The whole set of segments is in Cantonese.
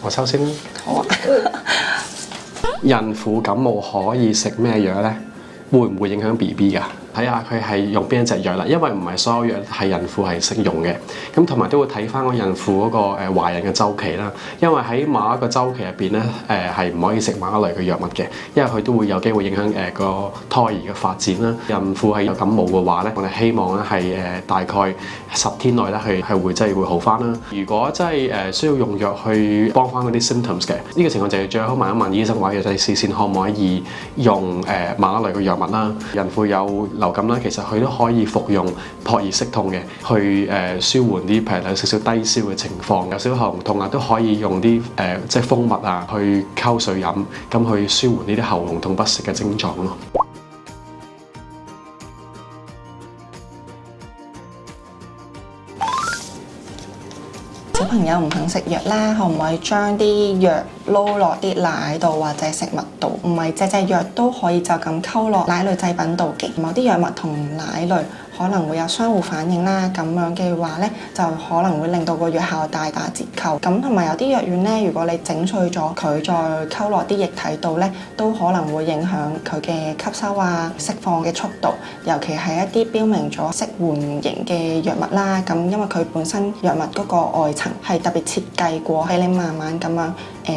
我抽先啦。好啊。孕婦感冒可以食咩藥呢？會唔會影響 BB 㗎？睇下佢係用邊一隻藥啦，因為唔係所有藥係孕婦係適用嘅。咁同埋都會睇翻個孕婦嗰個懷孕嘅週期啦。因為喺某一個週期入邊咧，係唔可以食某一類嘅藥物嘅，因為佢都會有機會影響個胎兒嘅發展啦。孕婦係有感冒嘅話咧，我哋希望咧係大概10天內咧係會真係會好翻啦。如果真係需要用藥去幫翻嗰啲 symptoms 嘅，呢個情況就係最好問一問醫生或者藥劑師先，可唔可以用某一類嘅藥物啦。孕婦有流感啦，其實佢都可以服用撲熱息痛嘅，去舒緩啲譬如有少少低燒嘅情況，有少少喉嚨痛啊，都可以用啲即係蜂蜜啊去溝水飲，咁去舒緩呢啲喉嚨痛不適嘅症狀咯。小朋友唔肯食藥啦，可唔可以將啲藥撈落啲奶度或者食物度？唔係隻藥都可以就咁溝落奶類製品度嘅。某啲藥物同奶類可能會有相互反應啦，咁樣嘅話咧，就可能會令到個藥效大打折扣。咁同埋有啲藥丸咧，如果你整碎咗佢再溝落啲液體度咧，都可能會影響佢嘅吸收啊、釋放嘅速度。尤其係一啲標明咗適緩型嘅藥物啦，咁因為佢本身藥物嗰個外層係特別設計過，俾你慢慢咁樣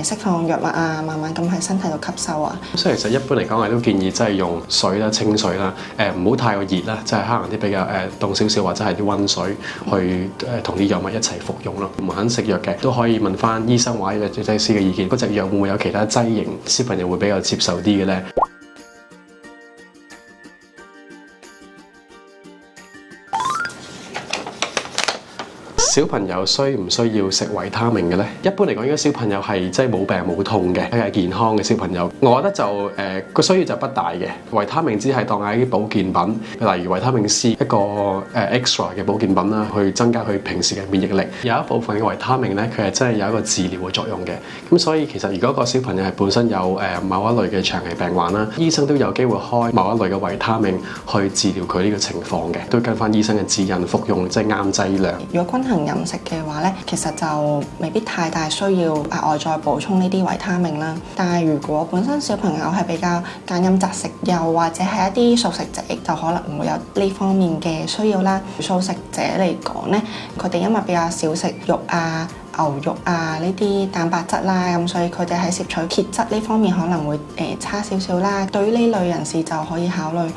釋放藥物啊，慢慢咁喺身體度吸收啊。所以其實一般嚟講，我都建議即係用水啦、清水啦，唔好太過熱啦，即係可能啲比較凍少少或者係啲溫水去同啲藥物一齊服用咯。唔肯食藥嘅都可以問翻醫生或者藥劑師嘅意見，嗰隻藥會唔會有其他劑型，小朋友會比較接受啲嘅咧？小朋友需唔需要食維他命嘅咧？一般嚟講，應該小朋友係即係冇病冇痛嘅，佢係健康嘅小朋友。我覺得就個需要就不大嘅。維他命只係當係啲保健品，例如維他命 C 一個extra 嘅保健品啦，去增加佢平時嘅免疫力。有一部分嘅維他命咧，佢係真係有一個治療嘅作用嘅。咁所以其實如果個小朋友係本身有某一類嘅長期病患啦，醫生都有機會開某一類嘅維他命去治療佢呢個情況嘅，都跟翻醫生嘅指引服用，即係啱劑量。如果均衡飲食嘅話咧，其實就未必太大需要額外再補充呢啲維他命啦。但係如果本身小朋友係比較揀飲擇食，又或者係一啲素食者，就可能唔會有呢方面嘅需要啦。素食者嚟講咧，佢哋因為比較少食肉啊、牛肉啊呢啲蛋白質啦，咁所以佢哋喺攝取鐵質呢方面可能會差少少啦。對於呢類人士就可以考慮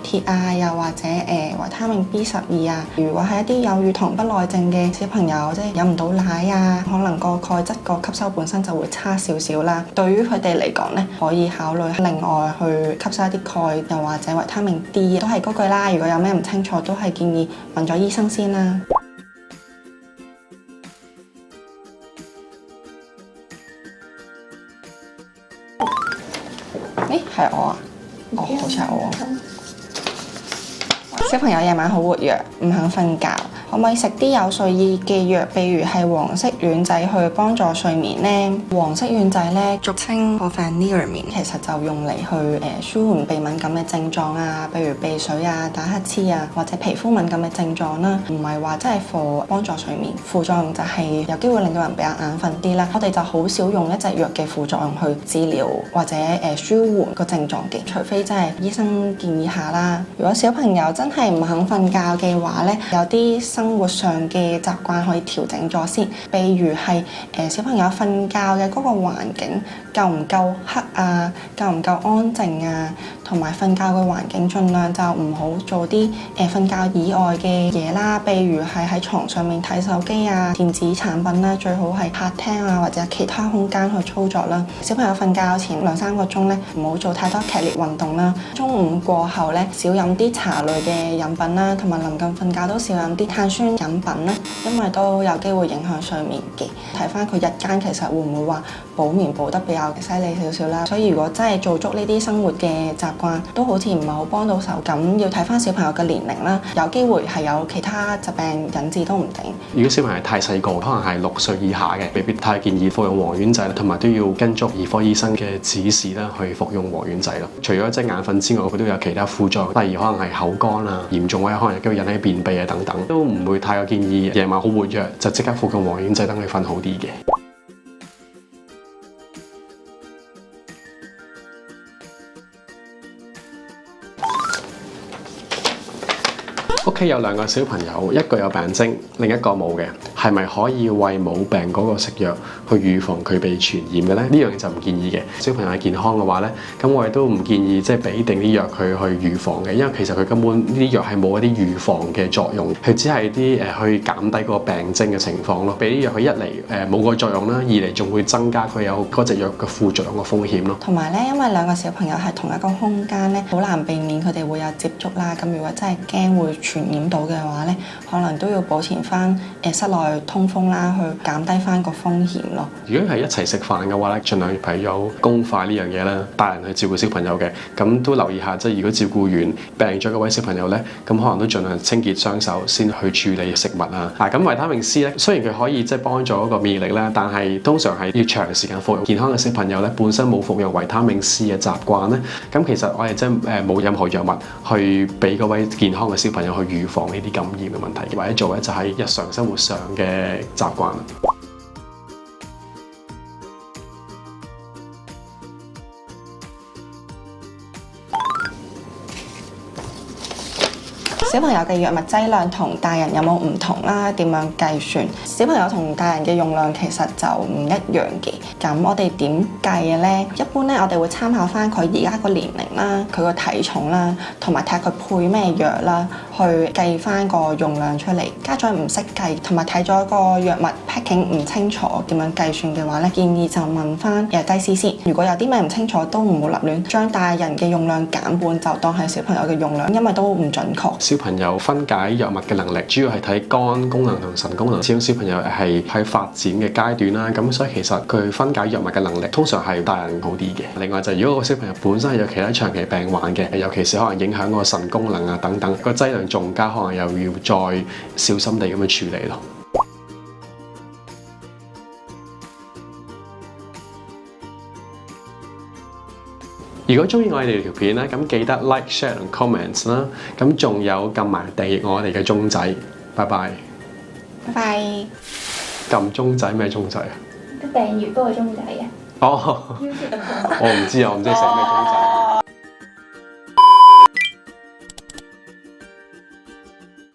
鐵啊，又或者維他命 B12啊。如果係一啲有乳糖不耐症嘅小朋友，即係飲唔到奶啊，可能個鈣質個吸收本身就會差少少啦。對於佢哋嚟講咧，可以考慮另外去吸收一啲鈣，又或者維他命 D， 都係嗰句啦。如果有咩唔清楚，都係建議問咗醫生先啦。係我啊！哦，好似係我。小朋友夜晚好活躍，唔肯瞓覺，可唔可以食啲有睡意嘅藥，譬如係黃色丸仔去幫助睡眠呢？黃色丸仔咧，俗稱 Chlorpheniramine，其實就用嚟去舒緩鼻敏感嘅症狀啊，譬如鼻水啊、打乞嗤啊，或者皮膚敏感嘅症狀啦。唔係話真係幫助睡眠，副作用就係有機會令到人比較眼瞓啲啦。我哋就好少用一隻藥嘅副作用去治療或者舒緩個症狀嘅，除非真係醫生建議下啦。如果小朋友真係唔肯瞓覺嘅話咧，有啲生活上嘅習慣可以調整咗先，譬如係小朋友瞓覺嘅嗰個環境夠唔夠黑啊，夠唔夠安靜啊，同埋瞓覺嘅環境盡量就唔好做啲瞓覺以外嘅嘢啦，譬如係喺床上面睇手機啊、電子產品啦，最好係客廳啊或者其他空間去操作啦。小朋友瞓覺前2-3個鐘咧，唔好做太多劇烈運動啦。中午過後咧，少飲啲茶類嘅飲品啦，同埋臨近瞓覺都少飲啲碳酸飲品啦，因為都有機會影響睡眠嘅。睇翻佢日間其實會唔會話補眠補得比較犀利少少啦，所以如果真係做足呢啲生活嘅習慣，都好似唔係好幫到手。咁要睇翻小朋友嘅年齡啦，有機會係有其他疾病引致都唔定。如果小朋友太細個，可能係6歲以下嘅，未必太建議服用黃丸仔，同埋都要跟足兒科醫生嘅指示啦，去服用黃丸仔咯。除咗即係眼瞓之外，佢都有其他副作用，例如可能係口乾啊，嚴重嘅可能有機會引起便秘啊等等，都唔會太過建議夜晚好活躍就即刻服用黃丸仔等佢瞓好啲嘅。企有2個小朋友，一個有病徵，另一個冇嘅，係咪可以為冇病嗰個食藥去預防佢被傳染嘅咧？呢樣就唔建議嘅。小朋友係健康嘅話咧，咁我哋都唔建議即係俾定啲藥佢去預防嘅，因為其實佢根本呢啲藥係冇一啲預防嘅作用，佢只係啲去減低嗰個病徵嘅情況咯。俾啲藥佢一嚟冇個作用啦，二嚟仲會增加佢有嗰隻藥嘅副作用嘅風險咯。同埋咧，因為2個小朋友係同一個空間咧，好難避免佢哋會有接觸啦。咁如果真係驚會傳染到嘅話咧，可能都要保持翻室內通風啦，去減低翻個風險咯。如果係一齊食飯嘅話咧，盡量譬如有公筷呢樣嘢啦，大人去照顧小朋友嘅，咁都留意下，即係如果照顧完病咗嗰位小朋友咧，咁可能都盡量清潔雙手先去處理食物啊。咁維他命 C 咧，雖然佢可以即係幫助一個免疫力啦，但係通常係要長時間服用。健康嘅小朋友咧，本身冇服用維他命 C 嘅習慣咧，咁其實我哋真係冇任何藥物去俾嗰位健康嘅小朋友去預防呢啲感染嘅問題，或者做咧就係日常生活上嘅習慣。小朋友嘅藥物劑量同大人有冇唔同啦？點樣計算？小朋友同大人嘅用量其實就唔一樣嘅。咁我哋點計嘅呢？一般咧，我哋會參考翻佢而家個年齡啦、佢個體重啦，同埋睇下佢配咩藥啦，去計翻個用量出嚟。家長唔識計，同埋睇咗個藥物 packing 唔清楚點樣計算嘅話咧，建議就問翻藥劑師先。如果有啲咩唔清楚，都唔好立亂將大人嘅用量減半，就當係小朋友嘅用量，因為都唔準確。小朋友分解藥物嘅能力，主要係睇肝功能同腎功能。始終小朋友係喺發展嘅階段啦，咁所以其實佢分解藥物嘅能力通常係大人好啲嘅。另外就如果個小朋友本身係有其他長期病患嘅，尤其是可能影響個腎功能啊等等，個劑量仲加，可能又要再小心地咁去處理咯。如果中意我哋條片咧，咁記得 like、share 同 comments 啦。咁仲有撳埋訂閱我哋嘅鐘仔。拜拜。拜拜。撳鐘仔咩鐘仔啊？訂閱嗰個鐘仔啊。哦，我唔知啊，我唔知寫咩鐘仔。